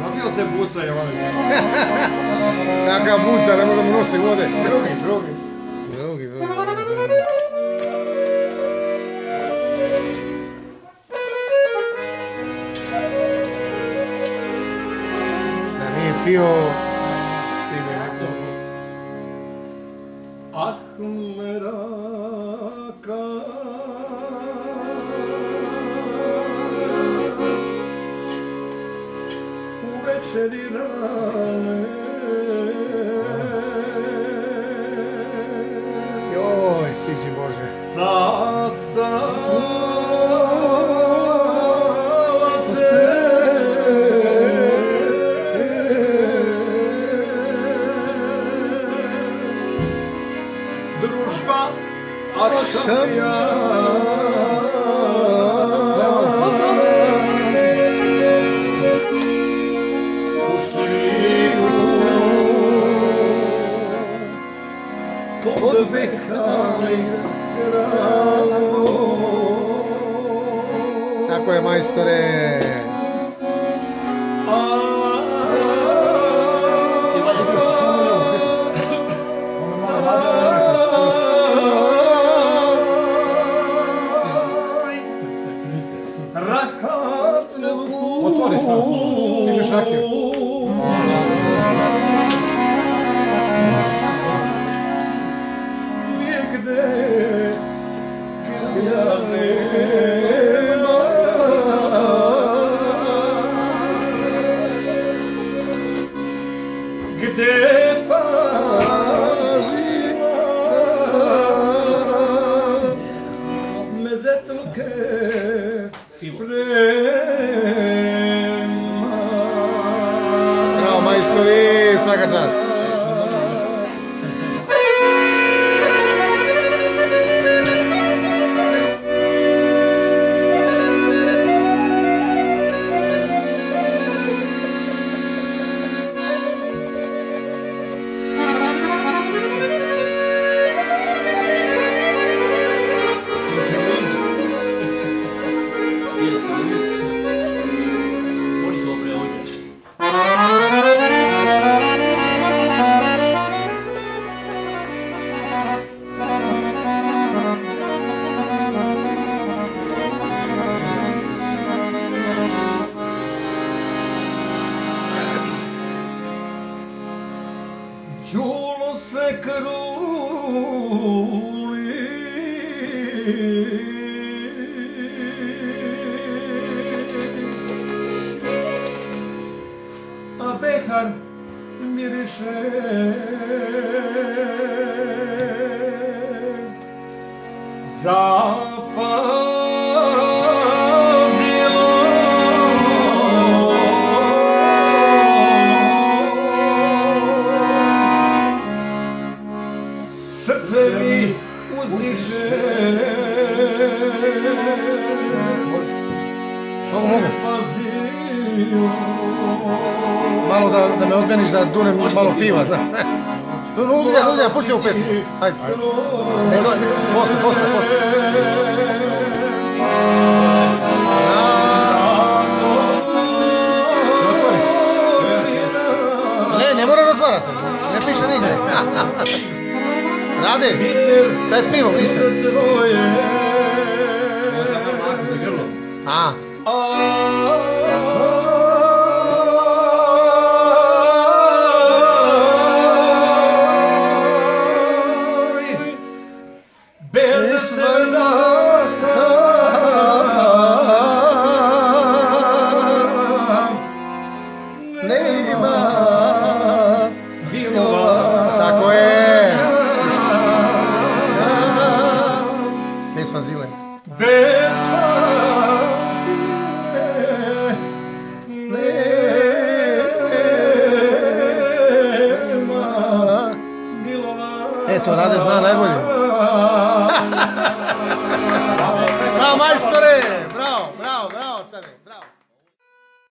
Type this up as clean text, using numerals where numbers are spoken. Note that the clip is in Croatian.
Rodio se buca, Jovanić. Kakav buca, ne možemo nosi vode. Drugi. Da nije pio... Sine, neko. Ahmeraka u večeri rane Joj, siđi Bože. Sastala se družba akšamija u šlivu pod Behali grado. Tako je, majstore. Otvori sam, ti ćeš rakiju. Nigde ja nema, gde fazima mezetluke sprema. Bravo, majstori, svaka čast. Čulo se kruli, a behar miriše. Zafazilo srce mi uzdiše. Što mogu? Zafazilo Malo da me odmeniš da dunem malo piva, da. Lulja, pusti ovu pesmu. Hajde. Posle. Otvori. Ne mora da otvarate. Ne piše nigde. Rade, šta je s pivom, isto? A. Tako je. Bez fazile. Bez fazile nema milovanja. E, to Rade zna najbolje. Bravo, majstore! Bravo, care, bravo.